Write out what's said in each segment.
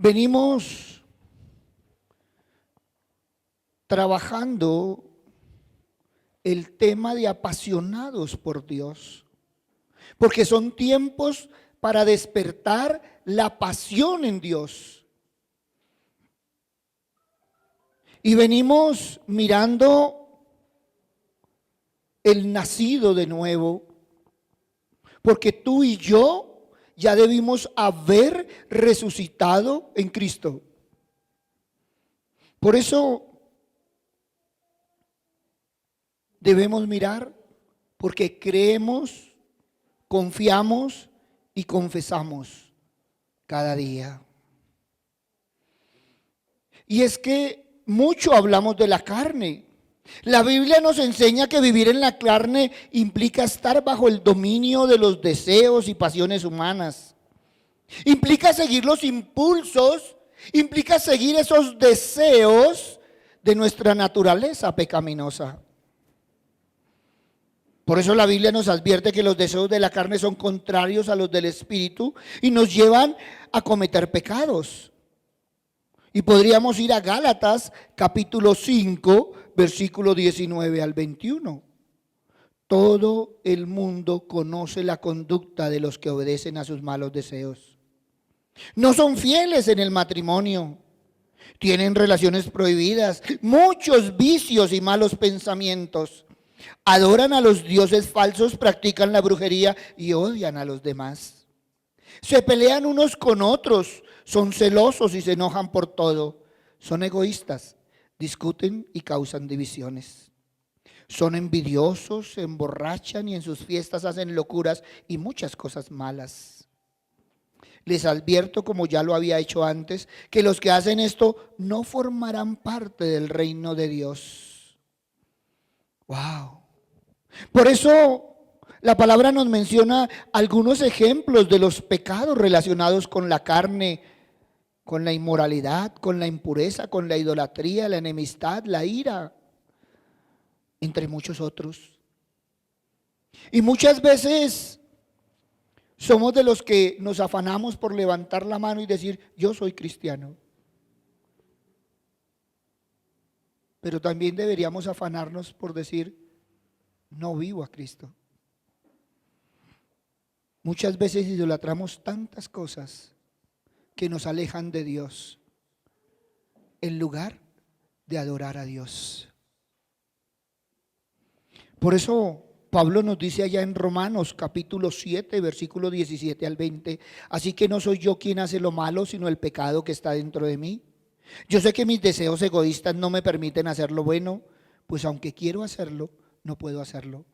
Venimos trabajando el tema de apasionados por Dios, porque son tiempos para despertar la pasión en Dios. Y venimos mirando el nacido de nuevo, porque tú y yo ya debimos haber resucitado en Cristo. Por eso debemos mirar, porque creemos, confiamos y confesamos cada día. Y es que mucho hablamos de la carne. La Biblia nos enseña que vivir en la carne implica estar bajo el dominio de los deseos y pasiones humanas. Implica seguir los impulsos, implica seguir esos deseos de nuestra naturaleza pecaminosa. Por eso la Biblia nos advierte que los deseos de la carne son contrarios a los del Espíritu y nos llevan a cometer pecados. Y podríamos ir a Gálatas capítulo 5, versículo 19 al 21. Todo el mundo conoce la conducta de los que obedecen a sus malos deseos. No son fieles en el matrimonio, tienen relaciones prohibidas, muchos vicios y malos pensamientos. Adoran a los dioses falsos, practican la brujería y odian a los demás. Se pelean unos con otros, son celosos y se enojan por todo. Son egoístas, discuten y causan divisiones. Son envidiosos, se emborrachan y en sus fiestas hacen locuras y muchas cosas malas. Les advierto, como ya lo había hecho antes, que los que hacen esto no formarán parte del reino de Dios. Wow. Por eso la palabra nos menciona algunos ejemplos de los pecados relacionados con la carne, con la inmoralidad, con la impureza, con la idolatría, la enemistad, la ira, entre muchos otros. Y muchas veces somos de los que nos afanamos por levantar la mano y decir, yo soy cristiano. Pero también deberíamos afanarnos por decir, no vivo a Cristo. Muchas veces idolatramos tantas cosas que nos alejan de Dios en lugar de adorar a Dios. Por eso Pablo nos dice allá en Romanos capítulo 7, versículo 17 al 20, así que no soy yo quien hace lo malo, sino el pecado que está dentro de mí. Yo sé que mis deseos egoístas no me permiten hacer lo bueno, pues aunque quiero hacerlo, no puedo hacerlo.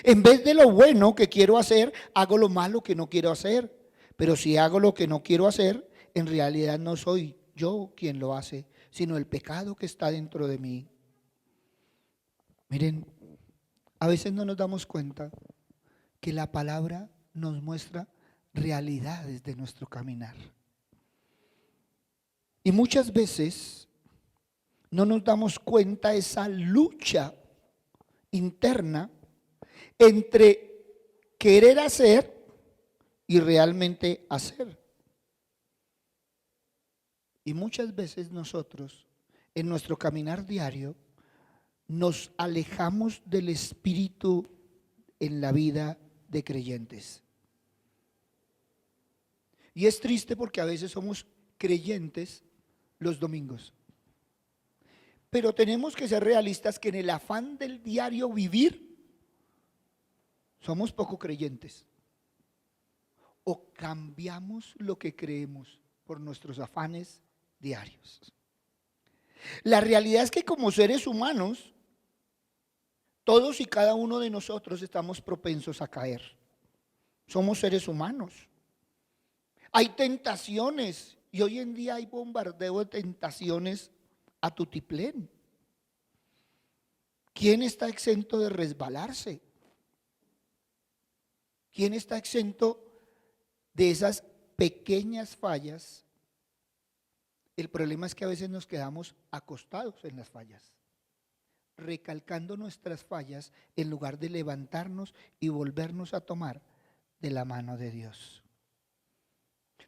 En vez de lo bueno que quiero hacer, hago lo malo que no quiero hacer. Pero si hago lo que no quiero hacer, en realidad no soy yo quien lo hace, sino el pecado que está dentro de mí. Miren, a veces no nos damos cuenta que la palabra nos muestra realidades de nuestro caminar. Y muchas veces no nos damos cuenta esa lucha interna entre querer hacer y realmente hacer. Y muchas veces nosotros, en nuestro caminar diario, nos alejamos del Espíritu en la vida de creyentes. Y es triste porque a veces somos creyentes los domingos. Pero tenemos que ser realistas que en el afán del diario vivir, somos poco creyentes. O cambiamos lo que creemos por nuestros afanes diarios. La realidad es que como seres humanos, todos y cada uno de nosotros estamos propensos a caer. Somos seres humanos. Hay tentaciones y hoy en día hay bombardeo de tentaciones a tutiplén. ¿Quién está exento de resbalarse? ¿Quién está exento de esas pequeñas fallas? El problema es que a veces nos quedamos acostados en las fallas, recalcando nuestras fallas en lugar de levantarnos y volvernos a tomar de la mano de Dios.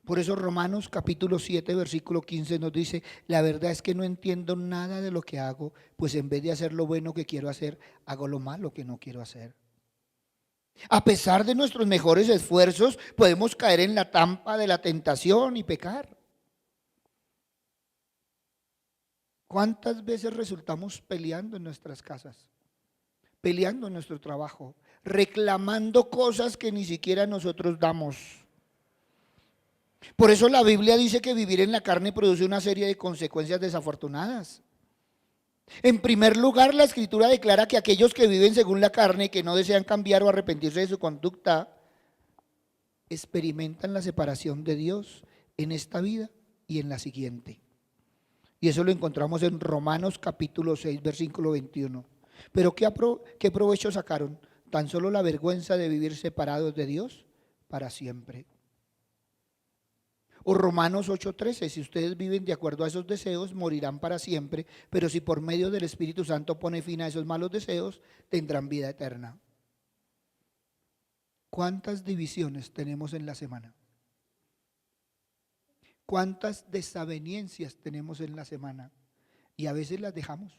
Por eso Romanos capítulo 7, versículo 15 nos dice, la verdad es que no entiendo nada de lo que hago, pues en vez de hacer lo bueno que quiero hacer, hago lo malo que no quiero hacer. A pesar de nuestros mejores esfuerzos, podemos caer en la trampa de la tentación y pecar. ¿Cuántas veces resultamos peleando en nuestras casas? Peleando en nuestro trabajo, reclamando cosas que ni siquiera nosotros damos. Por eso la Biblia dice que vivir en la carne produce una serie de consecuencias desafortunadas. En primer lugar, la Escritura declara que aquellos que viven según la carne y que no desean cambiar o arrepentirse de su conducta, experimentan la separación de Dios en esta vida y en la siguiente. Y eso lo encontramos en Romanos capítulo 6, versículo 21. Pero ¿qué provecho sacaron? Tan solo la vergüenza de vivir separados de Dios para siempre. O Romanos 8:13, si ustedes viven de acuerdo a esos deseos, morirán para siempre, pero si por medio del Espíritu Santo pone fin a esos malos deseos, tendrán vida eterna. ¿Cuántas divisiones tenemos en la semana? ¿Cuántas desavenencias tenemos en la semana? Y a veces las dejamos.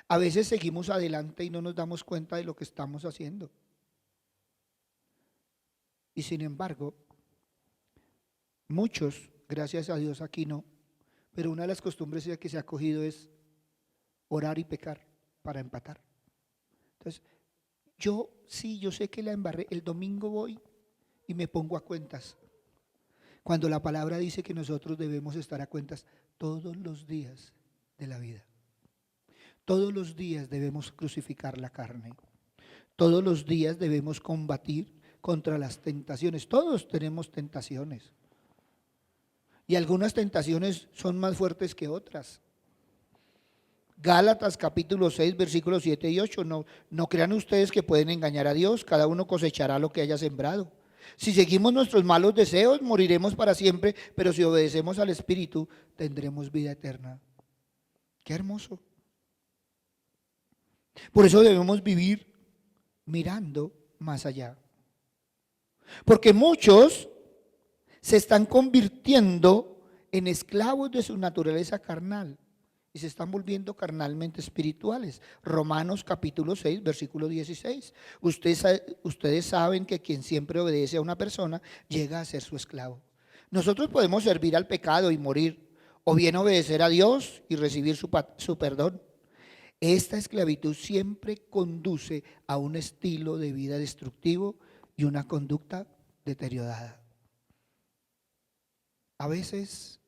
A veces seguimos adelante y no nos damos cuenta de lo que estamos haciendo. Y sin embargo, muchos, gracias a Dios aquí no, pero una de las costumbres que se ha cogido es orar y pecar para empatar. Entonces, yo sé que la embarré, el domingo voy y me pongo a cuentas. Cuando la palabra dice que nosotros debemos estar a cuentas todos los días de la vida. Todos los días debemos crucificar la carne. Todos los días debemos combatir contra las tentaciones. Todos tenemos tentaciones. Y algunas tentaciones son más fuertes que otras. Gálatas capítulo 6, versículos 7 y 8. No crean ustedes que pueden engañar a Dios. Cada uno cosechará lo que haya sembrado. Si seguimos nuestros malos deseos, moriremos para siempre, pero si obedecemos al Espíritu, tendremos vida eterna. Qué hermoso. Por eso debemos vivir mirando más allá. Porque muchos se están convirtiendo en esclavos de su naturaleza carnal y se están volviendo carnalmente espirituales. Romanos capítulo 6, versículo 16. Ustedes saben que quien siempre obedece a una persona llega a ser su esclavo. Nosotros podemos servir al pecado y morir, o bien obedecer a Dios y recibir su perdón. Esta esclavitud siempre conduce a un estilo de vida destructivo y una conducta deteriorada. A veces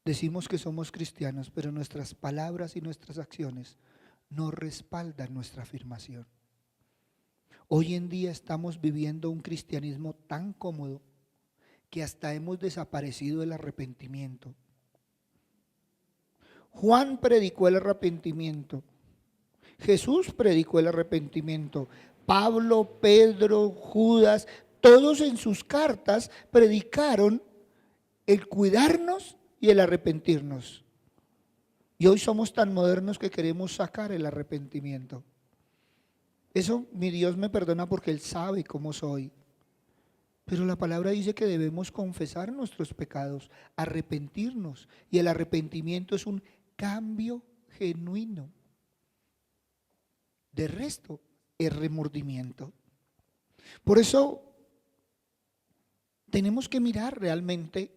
decimos que somos cristianos, pero nuestras palabras y nuestras acciones no respaldan nuestra afirmación. Hoy en día estamos viviendo un cristianismo tan cómodo que hasta hemos desaparecido el arrepentimiento. Juan predicó el arrepentimiento. Jesús predicó el arrepentimiento. Pablo, Pedro, Judas, todos en sus cartas predicaron el cuidarnos y el arrepentirnos. Y hoy somos tan modernos que queremos sacar el arrepentimiento. Eso mi Dios me perdona porque Él sabe cómo soy. Pero la palabra dice que debemos confesar nuestros pecados, arrepentirnos. Y el arrepentimiento es un cambio genuino. De resto, es remordimiento. Por eso tenemos que mirar realmente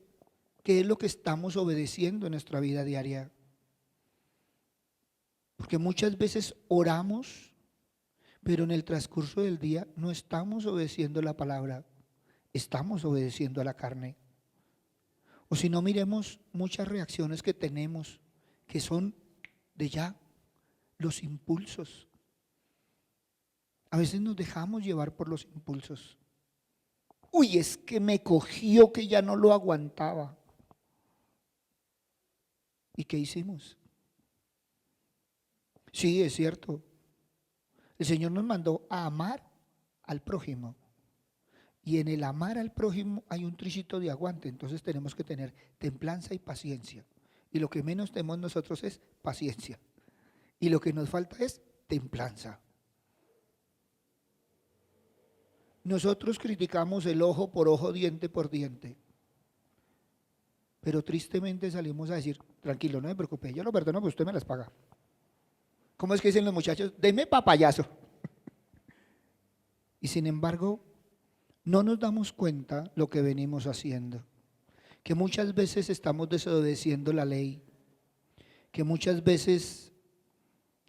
qué es lo que estamos obedeciendo en nuestra vida diaria. Porque muchas veces oramos, pero en el transcurso del día no estamos obedeciendo la palabra, estamos obedeciendo a la carne. O si no, miremos muchas reacciones que tenemos que son de ya los impulsos. A veces nos dejamos llevar por los impulsos. Uy, es que me cogió que ya no lo aguantaba. ¿Y qué hicimos? Sí, es cierto. El Señor nos mandó a amar al prójimo. Y en el amar al prójimo hay un tricito de aguante. Entonces tenemos que tener templanza y paciencia. Y lo que menos tenemos nosotros es paciencia. Y lo que nos falta es templanza. Nosotros criticamos el ojo por ojo, diente por diente, pero tristemente salimos a decir, tranquilo, no me preocupe, yo lo perdono, pero usted me las paga. ¿Cómo es que dicen los muchachos? Deme papayazo. Y sin embargo, no nos damos cuenta lo que venimos haciendo, que muchas veces estamos desobedeciendo la ley, que muchas veces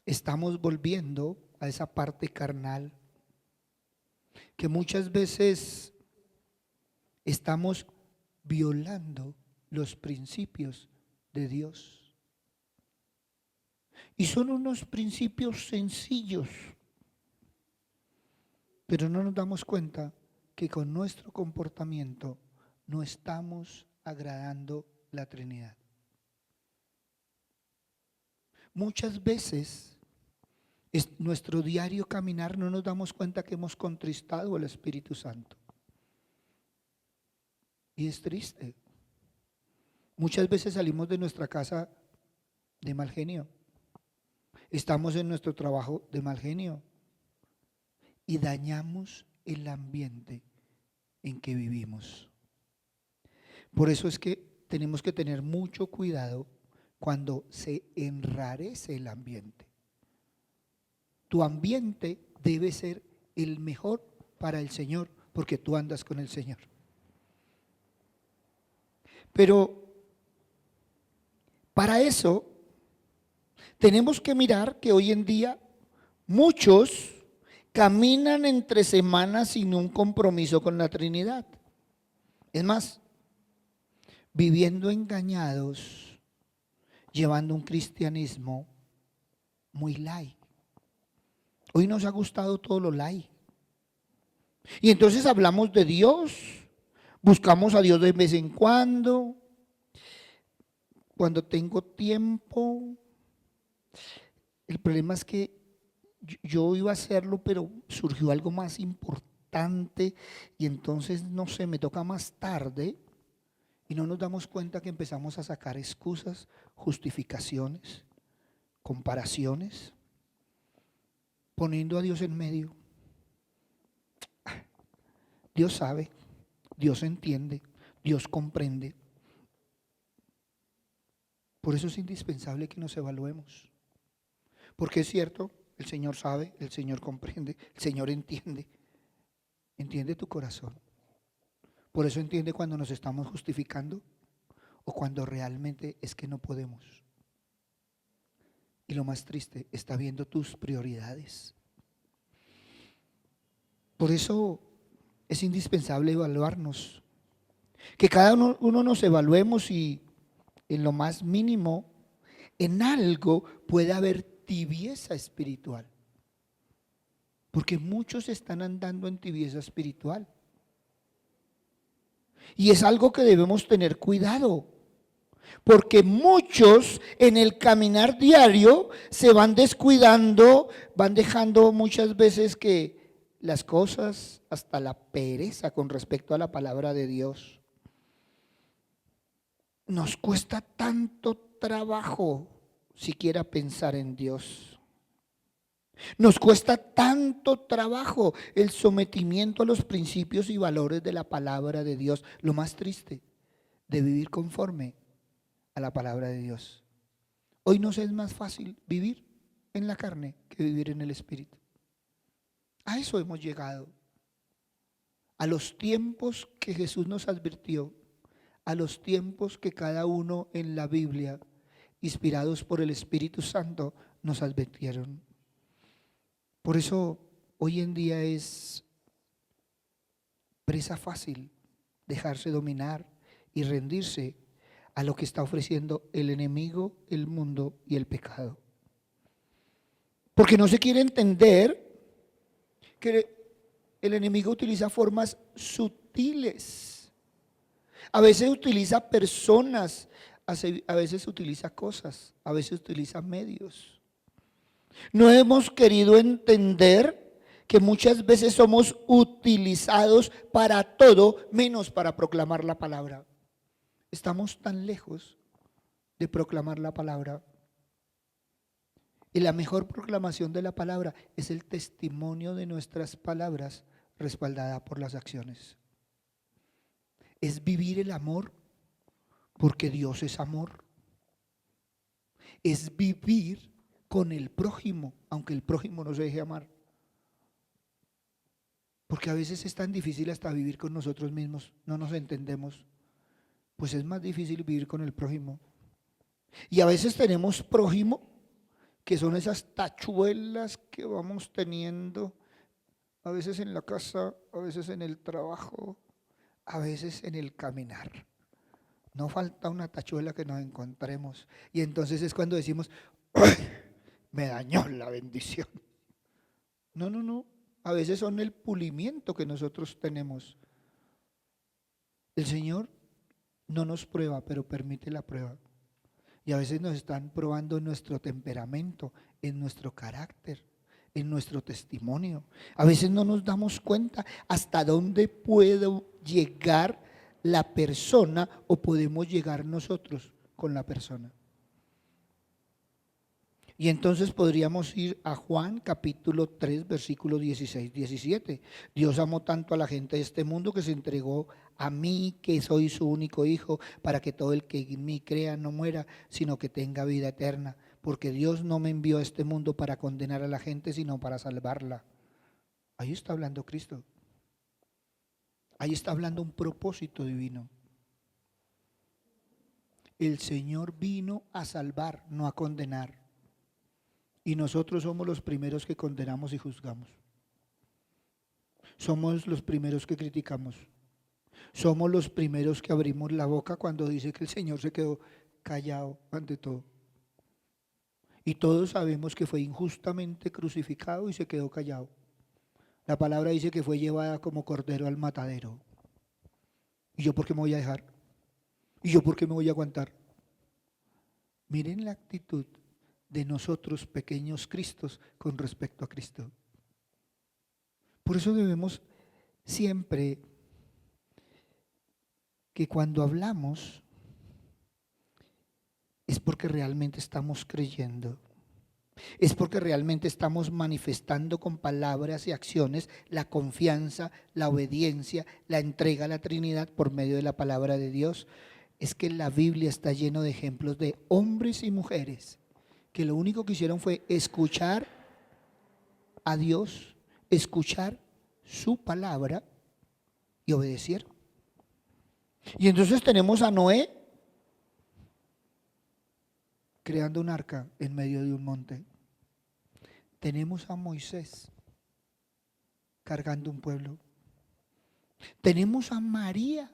estamos volviendo a esa parte carnal, que muchas veces estamos violando los principios de Dios. Y son unos principios sencillos, pero no nos damos cuenta que con nuestro comportamiento no estamos agradando la Trinidad. Muchas veces nuestro diario caminar no nos damos cuenta que hemos contristado al Espíritu Santo. Y es triste. Muchas veces salimos de nuestra casa de mal genio. Estamos en nuestro trabajo de mal genio. Y dañamos el ambiente en que vivimos. Por eso es que tenemos que tener mucho cuidado cuando se enrarece el ambiente. Tu ambiente debe ser el mejor para el Señor, porque tú andas con el Señor. Pero para eso tenemos que mirar que hoy en día muchos caminan entre semanas sin un compromiso con la Trinidad. Es más, viviendo engañados, llevando un cristianismo muy light. Hoy nos ha gustado todo lo light. Y entonces hablamos de Dios, buscamos a Dios de vez en cuando tengo tiempo. El problema es que yo iba a hacerlo, pero surgió algo más importante y entonces, no sé, me toca más tarde y no nos damos cuenta que empezamos a sacar excusas, justificaciones, comparaciones, poniendo a Dios en medio. Dios sabe, Dios entiende, Dios comprende. Por eso es indispensable que nos evaluemos. Porque es cierto, el Señor sabe, el Señor comprende, el Señor entiende. Entiende tu corazón. Por eso entiende cuando nos estamos justificando o cuando realmente es que no podemos. Y lo más triste, está viendo tus prioridades. Por eso es indispensable evaluarnos. Que cada uno nos evaluemos y en lo más mínimo, en algo puede haber tibieza espiritual. Porque muchos están andando en tibieza espiritual. Y es algo que debemos tener cuidado. Porque muchos en el caminar diario se van descuidando, van dejando muchas veces que las cosas, hasta la pereza con respecto a la palabra de Dios. Nos cuesta tanto trabajo siquiera pensar en Dios. Nos cuesta tanto trabajo el sometimiento a los principios y valores de la palabra de Dios. Lo más triste, de vivir conforme a la palabra de Dios. Hoy nos es más fácil vivir en la carne que vivir en el Espíritu. A eso hemos llegado. A los tiempos que Jesús nos advirtió, a los tiempos que cada uno en la Biblia, inspirados por el Espíritu Santo, nos advirtieron. Por eso hoy en día es presa fácil dejarse dominar y rendirse a lo que está ofreciendo el enemigo, el mundo y el pecado. Porque no se quiere entender que el enemigo utiliza formas sutiles. A veces utiliza personas, a veces utiliza cosas, a veces utiliza medios. No hemos querido entender que muchas veces somos utilizados para todo menos para proclamar la palabra. Estamos tan lejos de proclamar la palabra. Y la mejor proclamación de la palabra es el testimonio de nuestras palabras respaldada por las acciones. Es vivir el amor porque Dios es amor. Es vivir con el prójimo, aunque el prójimo no se deje amar. Porque a veces es tan difícil hasta vivir con nosotros mismos, no nos entendemos. Pues es más difícil vivir con el prójimo. Y a veces tenemos prójimo que son esas tachuelas que vamos teniendo, a veces en la casa, a veces en el trabajo, a veces en el caminar. No falta una tachuela que nos encontremos. Y entonces es cuando decimos, ¡ay! Me dañó la bendición. No, no, no. A veces son el pulimiento que nosotros tenemos. El Señor no nos prueba, pero permite la prueba. Y a veces nos están probando en nuestro temperamento, en nuestro carácter, en nuestro testimonio. A veces no nos damos cuenta hasta dónde puede llegar la persona o podemos llegar nosotros con la persona. Y entonces podríamos ir a Juan capítulo 3, versículos 16, 17. Dios amó tanto a la gente de este mundo que se entregó a mí, que soy su único hijo, para que todo el que en mí crea no muera, sino que tenga vida eterna. Porque Dios no me envió a este mundo para condenar a la gente, sino para salvarla. Ahí está hablando Cristo. Ahí está hablando un propósito divino. El Señor vino a salvar, no a condenar. Y nosotros somos los primeros que condenamos y juzgamos. Somos los primeros que criticamos. Somos los primeros que abrimos la boca cuando dice que el Señor se quedó callado ante todo. Y todos sabemos que fue injustamente crucificado y se quedó callado. La palabra dice que fue llevada como cordero al matadero. ¿Y yo por qué me voy a dejar? ¿Y yo por qué me voy a aguantar? Miren la actitud de nosotros pequeños Cristos con respecto a Cristo. Por eso debemos siempre que cuando hablamos es porque realmente estamos creyendo, es porque realmente estamos manifestando con palabras y acciones la confianza, la obediencia, la entrega a la Trinidad por medio de la palabra de Dios. Es que la Biblia está lleno de ejemplos de hombres y mujeres que lo único que hicieron fue escuchar a Dios, escuchar su palabra y obedecieron. Y entonces tenemos a Noé creando un arca en medio de un monte. Tenemos a Moisés cargando un pueblo. Tenemos a María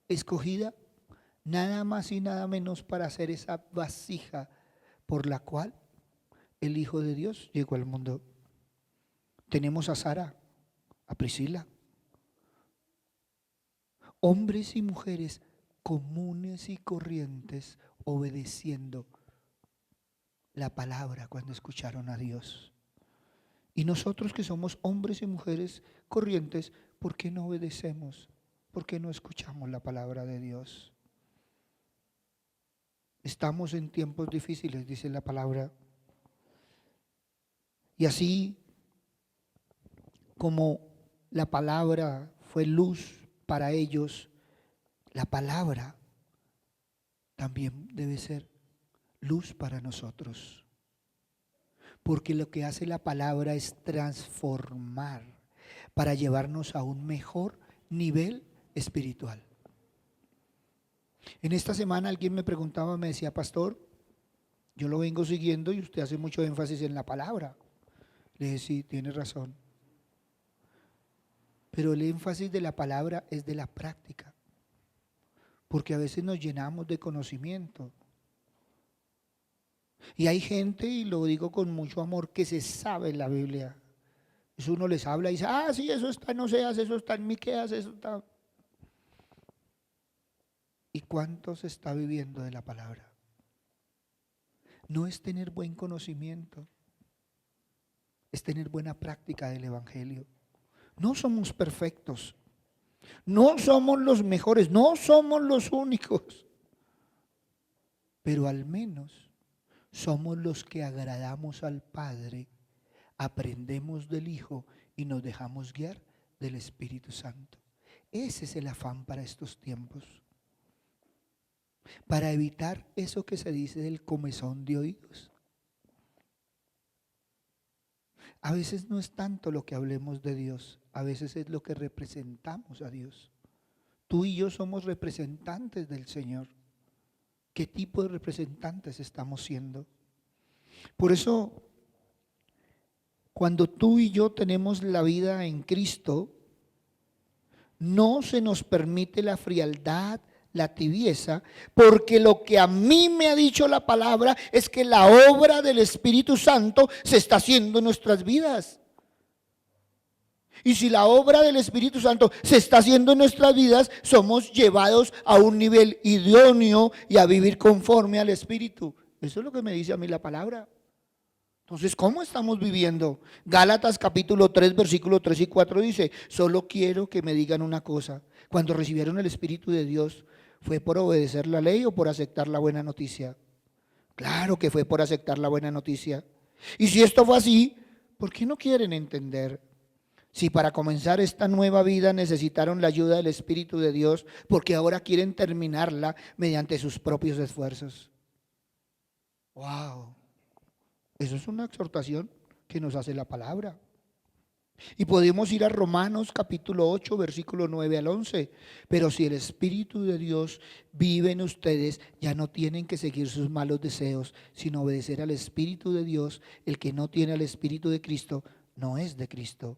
escogida nada más y nada menos para hacer esa vasija por la cual el Hijo de Dios llegó al mundo. Tenemos a Sara, a Priscila. Hombres y mujeres comunes y corrientes obedeciendo la palabra cuando escucharon a Dios. Y nosotros que somos hombres y mujeres corrientes, ¿por qué no obedecemos? ¿Por qué no escuchamos la palabra de Dios? Estamos en tiempos difíciles, dice la palabra. Y así como la palabra fue luz para ellos, la palabra también debe ser luz para nosotros. Porque lo que hace la palabra es transformar para llevarnos a un mejor nivel espiritual. En esta semana alguien me preguntaba, me decía, pastor, yo lo vengo siguiendo y usted hace mucho énfasis en la palabra. Le dije, sí, tiene razón. Pero el énfasis de la palabra es de la práctica. Porque a veces nos llenamos de conocimiento. Y hay gente, y lo digo con mucho amor, que se sabe la Biblia. Eso uno les habla y dice, ah, sí, eso está en Oseas, eso está en Miqueas, eso está. ¿Y cuánto se está viviendo de la palabra? No es tener buen conocimiento, es tener buena práctica del Evangelio. No somos perfectos, no somos los mejores, no somos los únicos, pero al menos somos los que agradamos al Padre, aprendemos del Hijo y nos dejamos guiar del Espíritu Santo. Ese es el afán para estos tiempos. Para evitar eso que se dice del comezón de oídos. A veces no es tanto lo que hablemos de Dios, a veces es lo que representamos a Dios. Tú y yo somos representantes del Señor. ¿Qué tipo de representantes estamos siendo? Por eso, cuando tú y yo tenemos la vida en Cristo, no se nos permite la frialdad, la tibieza, porque lo que a mí me ha dicho la palabra es que la obra del Espíritu Santo se está haciendo en nuestras vidas. Y si la obra del Espíritu Santo se está haciendo en nuestras vidas, somos llevados a un nivel idóneo y a vivir conforme al Espíritu. Eso es lo que me dice a mí la palabra. Entonces, ¿cómo estamos viviendo? Gálatas capítulo 3, versículos 3 y 4 dice: solo quiero que me digan una cosa. Cuando recibieron el Espíritu de Dios, ¿fue por obedecer la ley o por aceptar la buena noticia? Claro que fue por aceptar la buena noticia. Y si esto fue así, ¿por qué no quieren entender? Si para comenzar esta nueva vida necesitaron la ayuda del Espíritu de Dios, porque ahora quieren terminarla mediante sus propios esfuerzos. ¡Wow! Eso es una exhortación que nos hace la palabra. Y podemos ir a Romanos capítulo 8, versículo 9 al 11. Pero si el Espíritu de Dios vive en ustedes, ya no tienen que seguir sus malos deseos, sino obedecer al Espíritu de Dios. El que no tiene al Espíritu de Cristo no es de Cristo.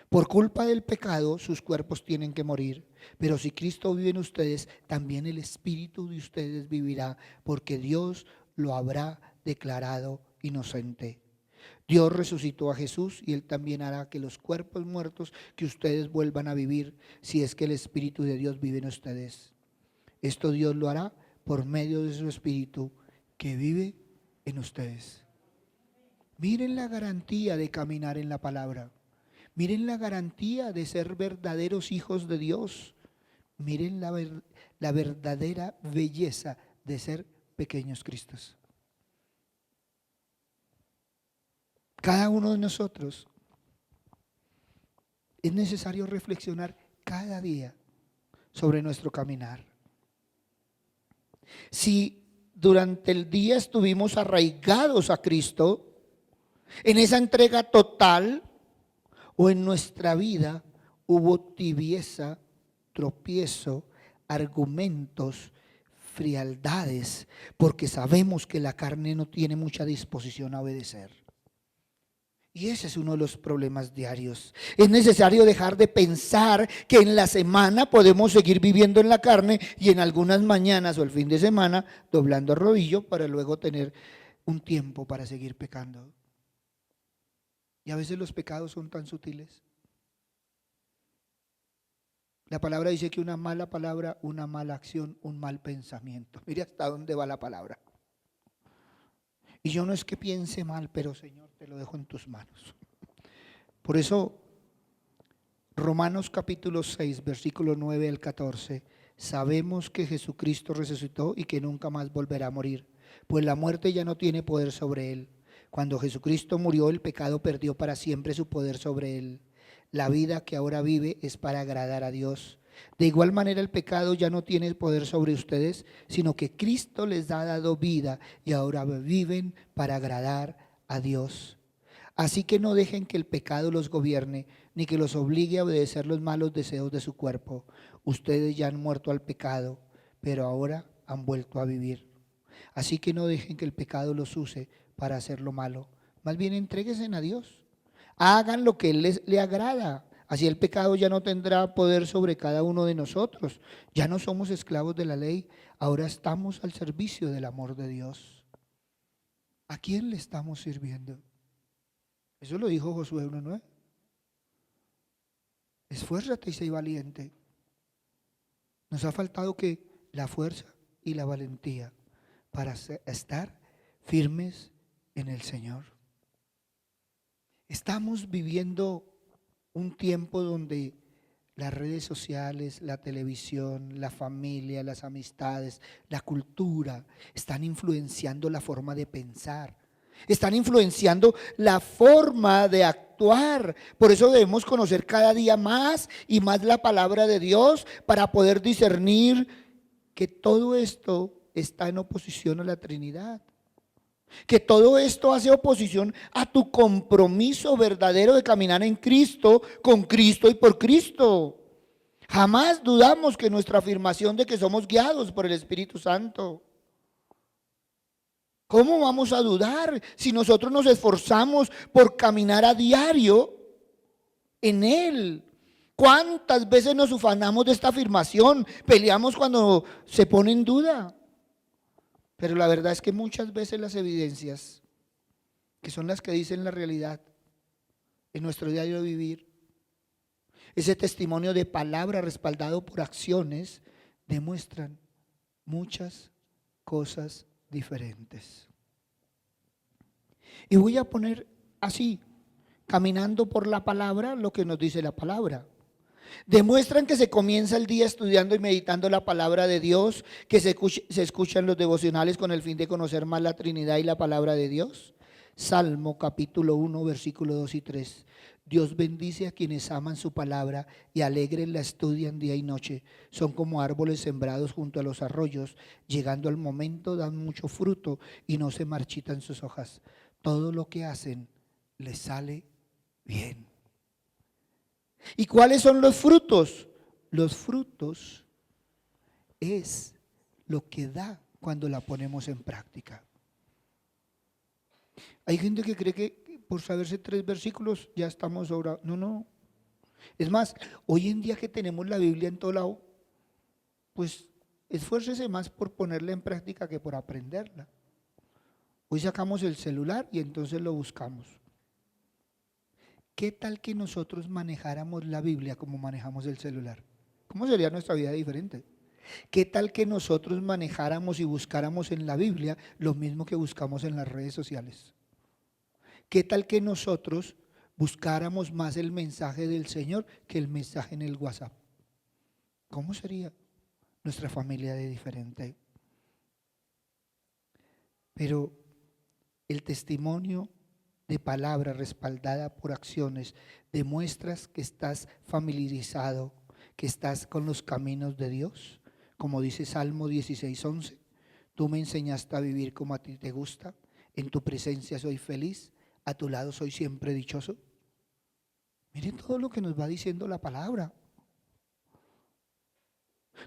Por culpa del pecado, sus cuerpos tienen que morir. Pero si Cristo vive en ustedes, también el Espíritu de ustedes vivirá, porque Dios lo habrá declarado inocente. Dios resucitó a Jesús y Él también hará que los cuerpos muertos que ustedes vuelvan a vivir, si es que el Espíritu de Dios vive en ustedes. Esto Dios lo hará por medio de su Espíritu que vive en ustedes. Miren la garantía de caminar en la palabra. Miren la garantía de ser verdaderos hijos de Dios. Miren la verdadera belleza de ser pequeños Cristos. Cada uno de nosotros es necesario reflexionar cada día sobre nuestro caminar. Si durante el día estuvimos arraigados a Cristo, en esa entrega total, o en nuestra vida hubo tibieza, tropiezo, argumentos, frialdades, porque sabemos que la carne no tiene mucha disposición a obedecer. Y ese es uno de los problemas diarios. Es necesario dejar de pensar que en la semana podemos seguir viviendo en la carne y en algunas mañanas o el fin de semana doblando rodillo para luego tener un tiempo para seguir pecando. Y a veces los pecados son tan sutiles. La palabra dice que una mala palabra, una mala acción, un mal pensamiento. Mire hasta dónde va la palabra. Y yo no es que piense mal, pero Señor, te lo dejo en tus manos. Por eso, Romanos capítulo 6, versículo 9 al 14, sabemos que Jesucristo resucitó y que nunca más volverá a morir, pues la muerte ya no tiene poder sobre él. Cuando Jesucristo murió, el pecado perdió para siempre su poder sobre él. La vida que ahora vive es para agradar a Dios. De igual manera el pecado ya no tiene poder sobre ustedes, sino que Cristo les ha dado vida y ahora viven para agradar a Dios. Así que no dejen que el pecado los gobierne, ni que los obligue a obedecer los malos deseos de su cuerpo. Ustedes ya han muerto al pecado, pero ahora han vuelto a vivir. Así que no dejen que el pecado los use para hacer lo malo. Más bien entréguense a Dios. Hagan lo que Él le agrada. Así el pecado ya no tendrá poder sobre cada uno de nosotros. Ya no somos esclavos de la ley, ahora estamos al servicio del amor de Dios. ¿A quién le estamos sirviendo? Eso lo dijo Josué 1:9. Esfuérzate y sé valiente. Nos ha faltado que la fuerza y la valentía para estar firmes en el Señor. Estamos viviendo un tiempo donde las redes sociales, la televisión, la familia, las amistades, la cultura están influenciando la forma de pensar. Están influenciando la forma de actuar. Por eso debemos conocer cada día más y más la palabra de Dios para poder discernir que todo esto está en oposición a la Trinidad. Que todo esto hace oposición a tu compromiso verdadero de caminar en Cristo, con Cristo y por Cristo. Jamás dudamos que nuestra afirmación de que somos guiados por el Espíritu Santo. ¿Cómo vamos a dudar si nosotros nos esforzamos por caminar a diario en Él? ¿Cuántas veces nos ufanamos de esta afirmación? Peleamos cuando se pone en duda. Pero la verdad es que muchas veces las evidencias, que son las que dicen la realidad en nuestro diario vivir, ese testimonio de palabra respaldado por acciones, demuestran muchas cosas diferentes. Y voy a poner así, caminando por la palabra, lo que nos dice la palabra. Demuestran que se comienza el día estudiando y meditando la palabra de Dios, que se escuchan los devocionales con el fin de conocer más la Trinidad y la palabra de Dios. Salmo capítulo 1, versículo 2 y 3. Dios bendice a quienes aman su palabra y alegren la estudian día y noche. Son como árboles sembrados junto a los arroyos, llegando al momento dan mucho fruto y no se marchitan sus hojas. Todo lo que hacen les sale bien. ¿Y cuáles son los frutos? Los frutos es lo que da cuando la ponemos en práctica. Hay gente que cree que por saberse 3 versículos ya estamos sobrados. No. Es más, hoy en día que tenemos la Biblia en todo lado, pues esfuércese más por ponerla en práctica que por aprenderla. Hoy sacamos el celular y entonces lo buscamos. ¿Qué tal que nosotros manejáramos la Biblia como manejamos el celular? ¿Cómo sería nuestra vida diferente? ¿Qué tal que nosotros manejáramos y buscáramos en la Biblia lo mismo que buscamos en las redes sociales? ¿Qué tal que nosotros buscáramos más el mensaje del Señor que el mensaje en el WhatsApp? ¿Cómo sería nuestra familia de diferente? Pero el testimonio de palabra respaldada por acciones demuestras que estás familiarizado, que estás con los caminos de Dios. Como dice Salmo 16:11, tú me enseñaste a vivir como a ti te gusta, en tu presencia soy feliz, a tu lado soy siempre dichoso. Miren todo lo que nos va diciendo la palabra.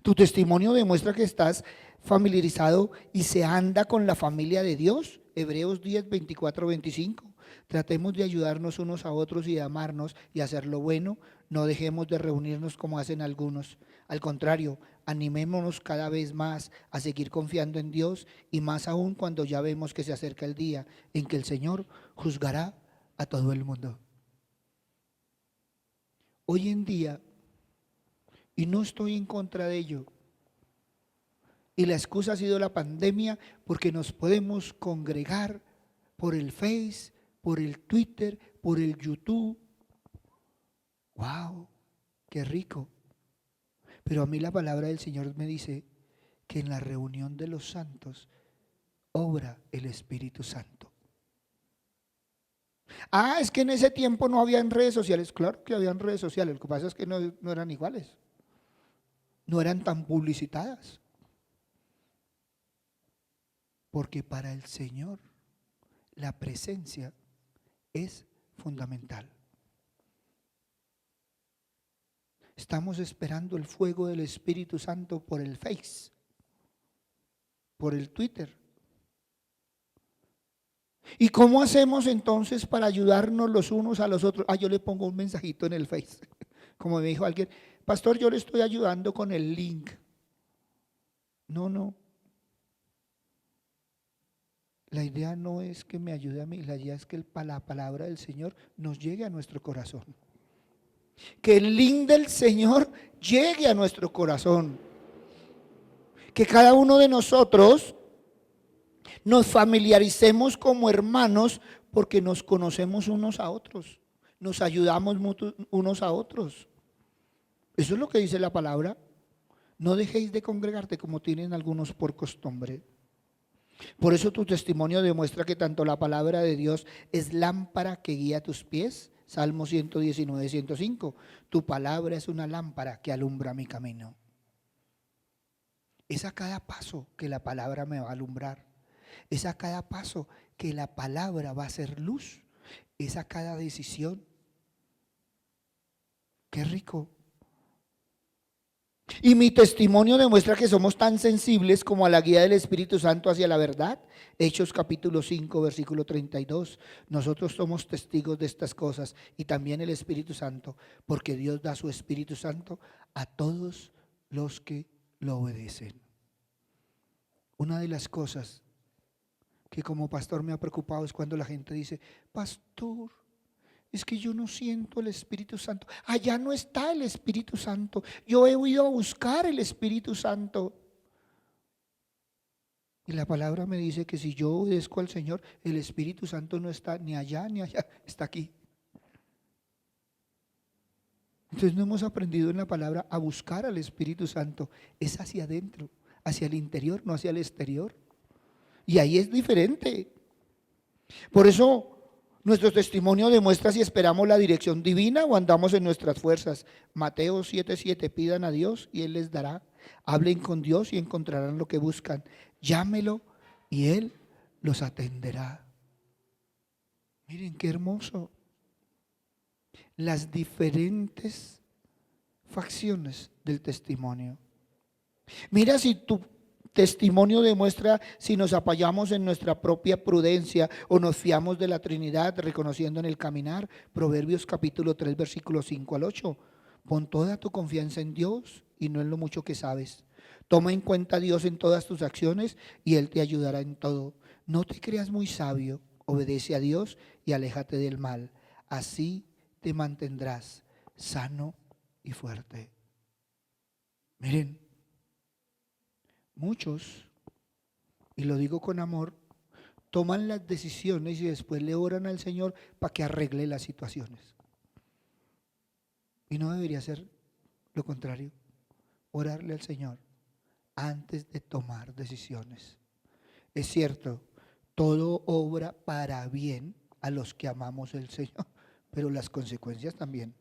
Tu testimonio demuestra que estás familiarizado y se anda con la familia de Dios. Hebreos 10, 24, 25. Tratemos de ayudarnos unos a otros y de amarnos y hacer lo bueno. No dejemos de reunirnos como hacen algunos. Al contrario, animémonos cada vez más a seguir confiando en Dios y más aún cuando ya vemos que se acerca el día en que el Señor juzgará a todo el mundo. Hoy en día, y no estoy en contra de ello, y la excusa ha sido la pandemia, porque nos podemos congregar por el Face, por el Twitter, por el YouTube. ¡Wow! ¡Qué rico! Pero a mí la palabra del Señor me dice que en la reunión de los santos obra el Espíritu Santo. Es que en ese tiempo no habían redes sociales. Claro que habían redes sociales, lo que pasa es que no eran iguales, no eran tan publicitadas. Porque para el Señor la presencia es fundamental. Estamos esperando el fuego del Espíritu Santo por el Face, por el Twitter. ¿Y cómo hacemos entonces para ayudarnos los unos a los otros? Yo le pongo un mensajito en el Face. Como me dijo alguien, pastor, yo le estoy ayudando con el link. No. La idea no es que me ayude a mí, la idea es que la palabra del Señor nos llegue a nuestro corazón. Que el link del Señor llegue a nuestro corazón. Que cada uno de nosotros nos familiaricemos como hermanos porque nos conocemos unos a otros, nos ayudamos unos a otros. Eso es lo que dice la palabra. No dejéis de congregarte como tienen algunos por costumbre. Por eso tu testimonio demuestra que tanto la palabra de Dios es lámpara que guía tus pies. Salmo 119, 105. Tu palabra es una lámpara que alumbra mi camino. Es a cada paso que la palabra me va a alumbrar. Es a cada paso que la palabra va a ser luz. Es a cada decisión. Qué rico. Y mi testimonio demuestra que somos tan sensibles como a la guía del Espíritu Santo hacia la verdad. Hechos capítulo 5, versículo 32. Nosotros somos testigos de estas cosas y también el Espíritu Santo, porque Dios da su Espíritu Santo a todos los que lo obedecen. Una de las cosas que como pastor me ha preocupado es cuando la gente dice: pastor, es que yo no siento el Espíritu Santo. Allá no está el Espíritu Santo. Yo he ido a buscar el Espíritu Santo. Y la palabra me dice que si yo obedezco al Señor, el Espíritu Santo no está ni allá ni allá, está aquí. Entonces no hemos aprendido en la palabra a buscar al Espíritu Santo. Es hacia adentro, hacia el interior, no hacia el exterior. Y ahí es diferente. Por eso nuestro testimonio demuestra si esperamos la dirección divina o andamos en nuestras fuerzas. Mateo 7:7, pidan a Dios y Él les dará. Hablen con Dios y encontrarán lo que buscan. Llámelo y Él los atenderá. Miren qué hermoso. Las diferentes facciones del testimonio. Mira si tu testimonio demuestra si nos apoyamos en nuestra propia prudencia o nos fiamos de la Trinidad, reconociendo en el caminar. Proverbios capítulo 3, versículos 5 al 8. Pon toda tu confianza en Dios y no en lo mucho que sabes. Toma en cuenta a Dios en todas tus acciones y Él te ayudará en todo. No te creas muy sabio, obedece a Dios y aléjate del mal. Así te mantendrás sano y fuerte. Miren, muchos, y lo digo con amor, toman las decisiones y después le oran al Señor para que arregle las situaciones. Y no debería ser lo contrario, orarle al Señor antes de tomar decisiones. Es cierto, todo obra para bien a los que amamos al Señor, pero las consecuencias también.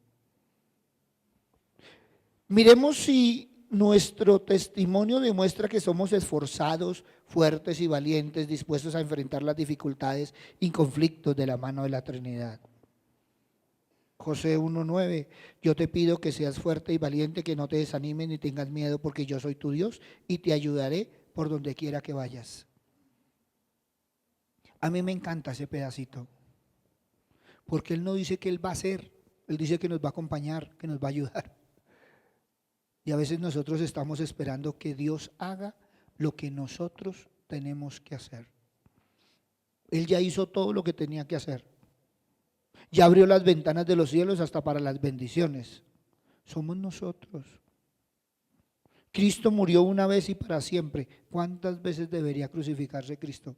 Miremos si nuestro testimonio demuestra que somos esforzados, fuertes y valientes, dispuestos a enfrentar las dificultades y conflictos de la mano de la Trinidad. Josué 1:9, yo te pido que seas fuerte y valiente, que no te desanimes ni tengas miedo, porque yo soy tu Dios y te ayudaré por donde quiera que vayas. A mí me encanta ese pedacito, porque Él no dice que Él va a hacer, Él dice que nos va a acompañar, que nos va a ayudar. Y a veces nosotros estamos esperando que Dios haga lo que nosotros tenemos que hacer. Él ya hizo todo lo que tenía que hacer. Ya abrió las ventanas de los cielos hasta para las bendiciones. Somos nosotros. Cristo murió una vez y para siempre. ¿Cuántas veces debería crucificarse Cristo?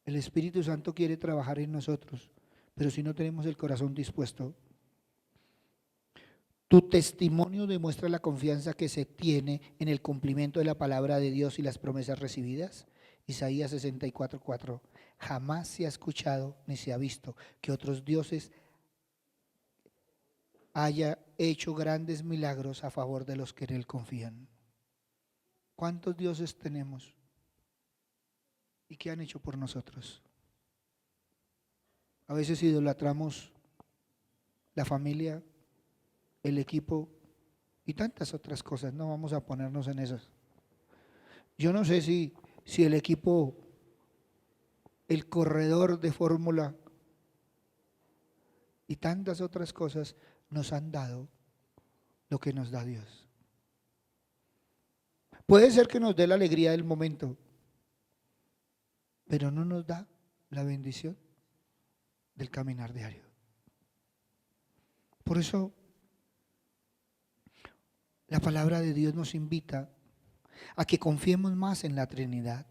El Espíritu Santo quiere trabajar en nosotros, pero si no tenemos el corazón dispuesto. Tu testimonio demuestra la confianza que se tiene en el cumplimiento de la palabra de Dios y las promesas recibidas. Isaías 64:4. Jamás se ha escuchado ni se ha visto que otros dioses haya hecho grandes milagros a favor de los que en Él confían. ¿Cuántos dioses tenemos? ¿Y qué han hecho por nosotros? A veces idolatramos la familia, el equipo y tantas otras cosas. No vamos a ponernos en esas. Yo no sé si el equipo, el corredor de fórmula y tantas otras cosas nos han dado lo que nos da Dios. Puede ser que nos dé la alegría del momento, pero no nos da la bendición del caminar diario. Por eso la palabra de Dios nos invita a que confiemos más en la Trinidad,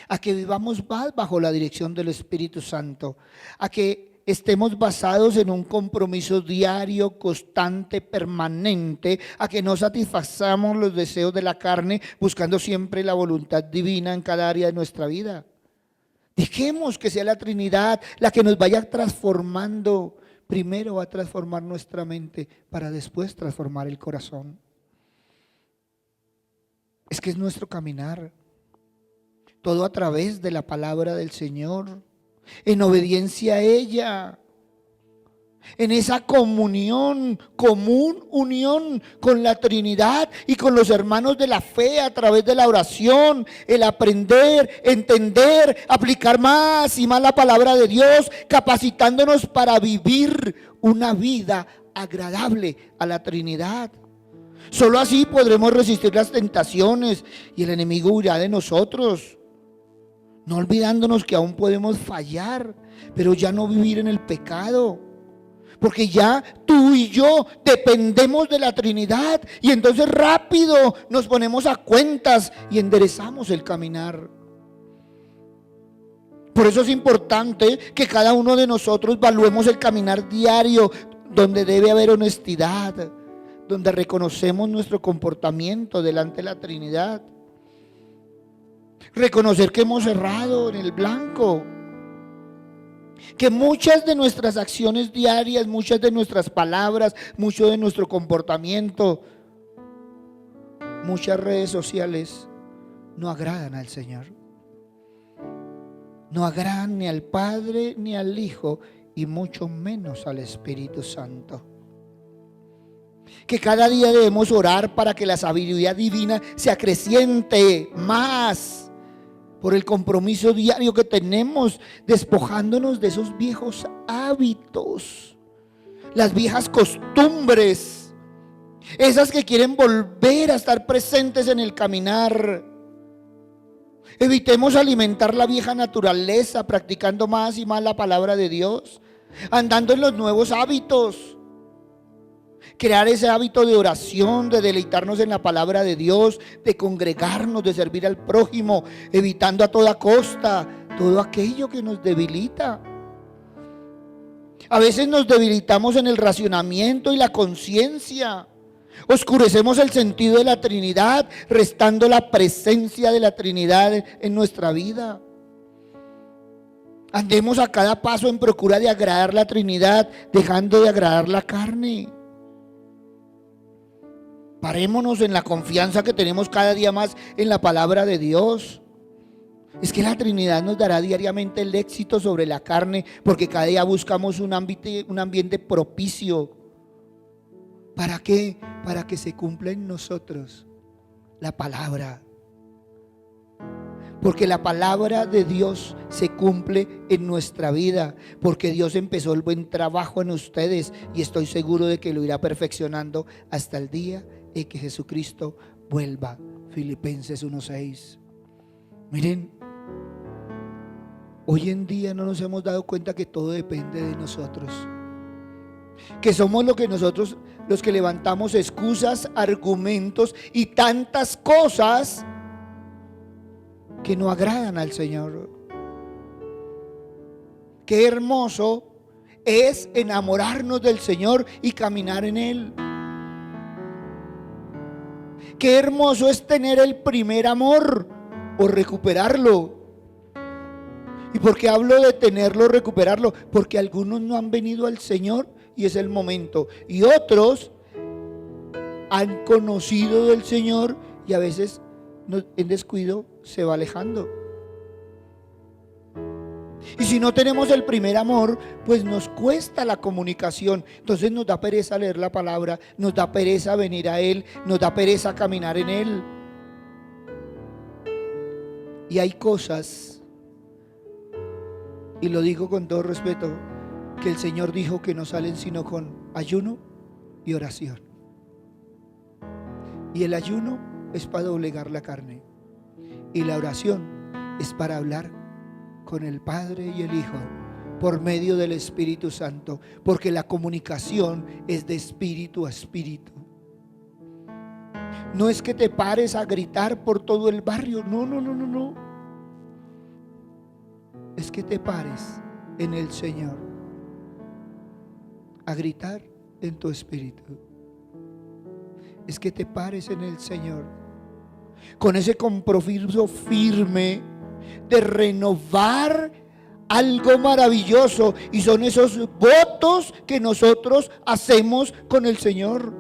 a que vivamos más bajo la dirección del Espíritu Santo, a que estemos basados en un compromiso diario, constante, permanente, a que no satisfazamos los deseos de la carne, buscando siempre la voluntad divina en cada área de nuestra vida. Dejemos que sea la Trinidad la que nos vaya transformando. Primero va a transformar nuestra mente para después transformar el corazón. Es que es nuestro caminar, todo a través de la palabra del Señor, en obediencia a ella, en esa comunión, común unión con la Trinidad y con los hermanos de la fe a través de la oración, el aprender, entender, aplicar más y más la palabra de Dios, capacitándonos para vivir una vida agradable a la Trinidad. Solo así podremos resistir las tentaciones y el enemigo huirá de nosotros, no olvidándonos que aún podemos fallar, pero ya no vivir en el pecado. Porque ya tú y yo dependemos de la Trinidad y entonces rápido nos ponemos a cuentas y enderezamos el caminar. Por eso es importante que cada uno de nosotros evaluemos el caminar diario, donde debe haber honestidad, donde reconocemos nuestro comportamiento delante de la Trinidad. Reconocer que hemos errado en el blanco, que muchas de nuestras acciones diarias, muchas de nuestras palabras, mucho de nuestro comportamiento, muchas redes sociales no agradan al Señor, no agradan ni al Padre ni al Hijo y mucho menos al Espíritu Santo. Que cada día debemos orar para que la sabiduría divina se acreciente más por el compromiso diario que tenemos, despojándonos de esos viejos hábitos, las viejas costumbres, esas que quieren volver a estar presentes en el caminar. Evitemos alimentar la vieja naturaleza, practicando más y más la palabra de Dios, andando en los nuevos hábitos. Crear ese hábito de oración, de deleitarnos en la palabra de Dios, de congregarnos, de servir al prójimo, evitando a toda costa todo aquello que nos debilita. A veces nos debilitamos en el racionamiento y la conciencia. Oscurecemos el sentido de la Trinidad, restando la presencia de la Trinidad en nuestra vida. Andemos a cada paso en procura de agradar la Trinidad, dejando de agradar la carne. Parémonos en la confianza que tenemos cada día más en la palabra de Dios. Es que la Trinidad nos dará diariamente el éxito sobre la carne, porque cada día buscamos un ambiente propicio. ¿Para qué? Para que se cumpla en nosotros la palabra. Porque la palabra de Dios se cumple en nuestra vida, porque Dios empezó el buen trabajo en ustedes y estoy seguro de que lo irá perfeccionando hasta el día en que Jesucristo vuelva. Filipenses 1:6. Miren, hoy en día no nos hemos dado cuenta que todo depende de nosotros, que somos los que levantamos excusas, argumentos y tantas cosas que no agradan al Señor. Qué hermoso es enamorarnos del Señor y caminar en Él. Qué hermoso es tener el primer amor o recuperarlo. ¿Y por qué hablo de tenerlo, recuperarlo? Porque algunos no han venido al Señor y es el momento, y otros han conocido del Señor y a veces en descuido se va alejando. Y si no tenemos el primer amor, pues nos cuesta la comunicación. Entonces nos da pereza leer la palabra, nos da pereza venir a Él, nos da pereza caminar en Él. Y hay cosas, y lo digo con todo respeto, que el Señor dijo que no salen sino con ayuno y oración. Y el ayuno es para doblegar la carne, y la oración es para hablar con el Padre y el Hijo por medio del Espíritu Santo, porque la comunicación es de espíritu a espíritu. No es que te pares a gritar por todo el barrio, no. Es que te pares en el Señor a gritar en tu espíritu es que te pares en el Señor con ese compromiso firme de renovar algo maravilloso, y son esos votos que nosotros hacemos con el Señor.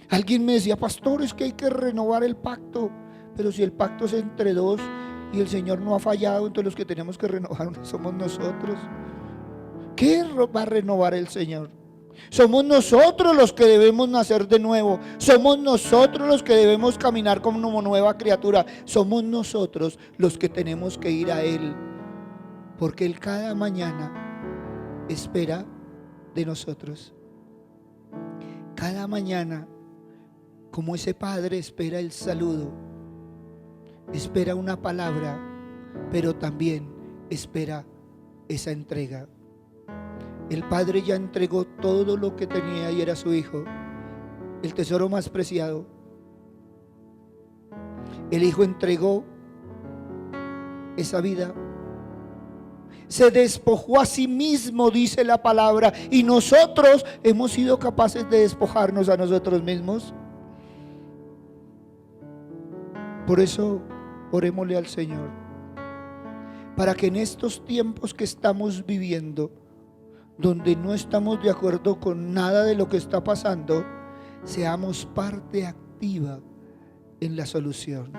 Alguien me decía: pastor, es que hay que renovar el pacto. Pero si el pacto es entre dos y el Señor no ha fallado, entonces los que tenemos que renovar somos nosotros. ¿Qué va a renovar el Señor? Somos nosotros los que debemos nacer de nuevo. Somos nosotros los que debemos caminar como una nueva criatura. Somos nosotros los que tenemos que ir a Él, porque Él cada mañana espera de nosotros. Cada mañana, como ese padre espera el saludo, espera una palabra, pero también espera esa entrega. El padre ya entregó todo lo que tenía y era su hijo, el tesoro más preciado. El hijo entregó esa vida, se despojó a sí mismo, dice la palabra, y nosotros hemos sido capaces de despojarnos a nosotros mismos. Por eso orémosle al Señor, para que en estos tiempos que estamos viviendo, donde no estamos de acuerdo con nada de lo que está pasando, seamos parte activa en la solución.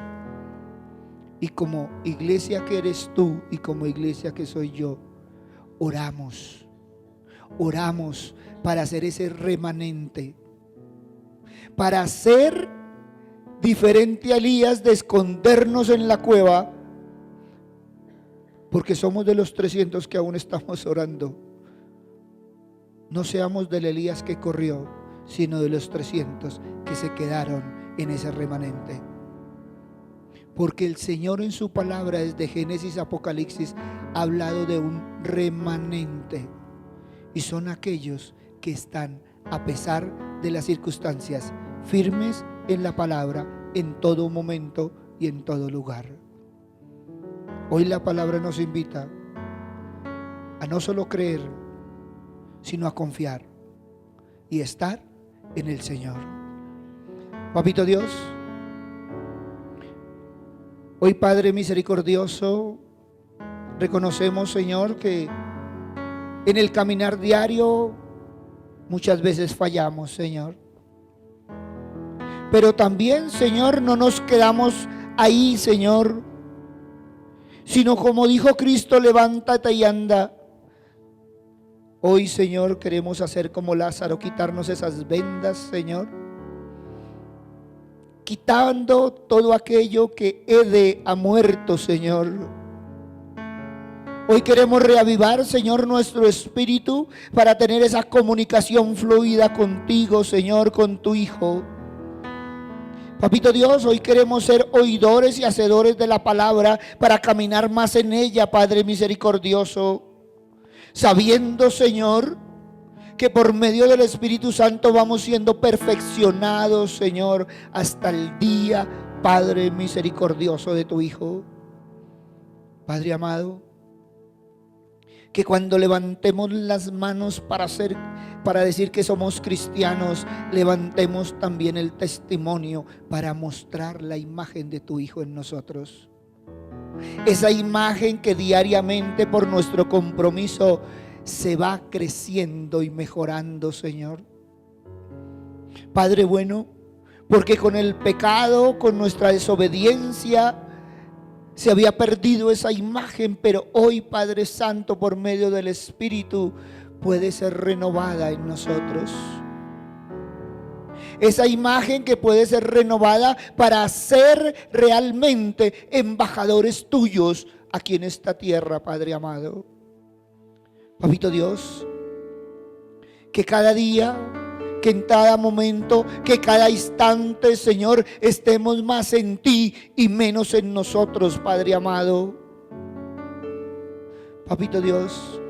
Y como iglesia que eres tú y como iglesia que soy yo, oramos para hacer ese remanente, para hacer diferente a Elías de escondernos en la cueva, porque somos de los 300 que aún estamos orando. No seamos del Elías que corrió, sino de los 300 que se quedaron en ese remanente. Porque el Señor en su palabra, desde Génesis a Apocalipsis, ha hablado de un remanente. Y son aquellos que están, a pesar de las circunstancias, firmes en la palabra en todo momento y en todo lugar. Hoy la palabra nos invita a no solo creer, sino a confiar y estar en el Señor. Papito Dios, hoy Padre misericordioso, reconocemos, Señor, que en el caminar diario muchas veces fallamos, Señor. Pero también, Señor, no nos quedamos ahí, Señor, sino como dijo Cristo: levántate y anda. Hoy, Señor, queremos hacer como Lázaro, quitarnos esas vendas, Señor, quitando todo aquello que Ede ha muerto, Señor. Hoy queremos reavivar, Señor, nuestro espíritu para tener esa comunicación fluida contigo, Señor, con tu Hijo. Papito Dios, hoy queremos ser oidores y hacedores de la palabra para caminar más en ella, Padre misericordioso. Sabiendo, Señor, que por medio del Espíritu Santo vamos siendo perfeccionados, Señor, hasta el día, Padre misericordioso, de tu Hijo. Padre amado, que cuando levantemos las manos para decir que somos cristianos, levantemos también el testimonio para mostrar la imagen de tu Hijo en nosotros. Esa imagen que diariamente por nuestro compromiso se va creciendo y mejorando, Señor. Padre bueno, porque con el pecado, con nuestra desobediencia, se había perdido esa imagen, pero hoy, Padre Santo, por medio del Espíritu, puede ser renovada en nosotros. Esa imagen que puede ser renovada para ser realmente embajadores tuyos aquí en esta tierra, Padre amado. Papito Dios, que cada día, que en cada momento, que cada instante, Señor, estemos más en ti y menos en nosotros, Padre amado. Papito Dios,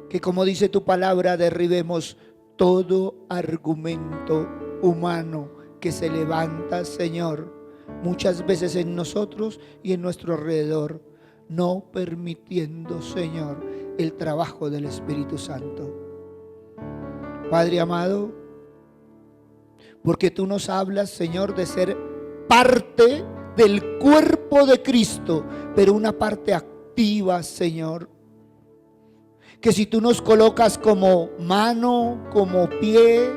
que como dice tu palabra, derribemos todo argumento humano que se levanta, Señor, muchas veces en nosotros y en nuestro alrededor, no permitiendo, Señor, el trabajo del Espíritu Santo. Padre amado, porque tú nos hablas, Señor, de ser parte del cuerpo de Cristo, pero una parte activa, Señor. Que si tú nos colocas como mano, como pie,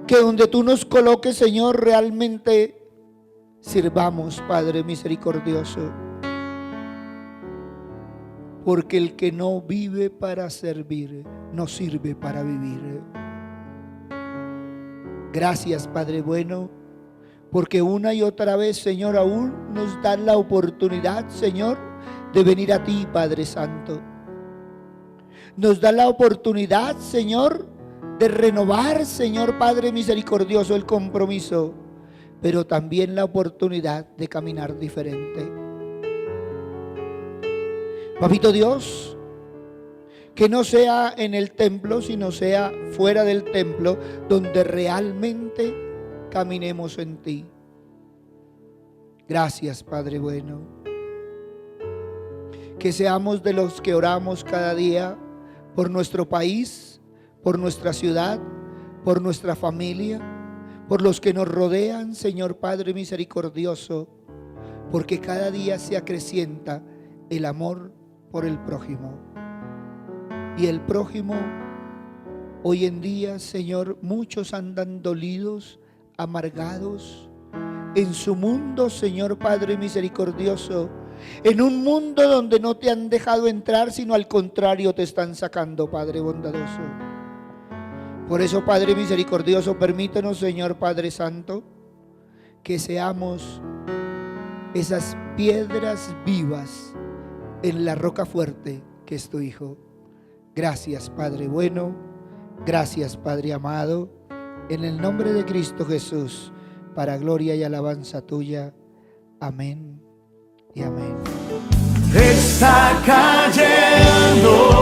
que donde tú nos coloques, Señor, realmente sirvamos, Padre misericordioso. Porque el que no vive para servir, no sirve para vivir. Gracias, Padre bueno, porque una y otra vez, Señor, aún nos dan la oportunidad, Señor, de venir a ti, Padre Santo. Nos da la oportunidad, Señor, de renovar, Señor Padre misericordioso, el compromiso, pero también la oportunidad de caminar diferente. Papito Dios, que no sea en el templo, sino sea fuera del templo, donde realmente caminemos en ti. Gracias, Padre bueno. Que seamos de los que oramos cada día por nuestro país, por nuestra ciudad, por nuestra familia, por los que nos rodean, Señor Padre misericordioso, porque cada día se acrecienta el amor por el prójimo. Y el prójimo, hoy en día, Señor, muchos andan dolidos, amargados, en su mundo, Señor Padre misericordioso, en un mundo donde no te han dejado entrar, sino al contrario te están sacando, Padre bondadoso. Por eso, Padre misericordioso, permítanos, Señor Padre Santo, que seamos esas piedras vivas en la roca fuerte que es tu Hijo. Gracias, Padre bueno, gracias, Padre amado, en el nombre de Cristo Jesús, para gloria y alabanza tuya. Amén y amén. Está cayendo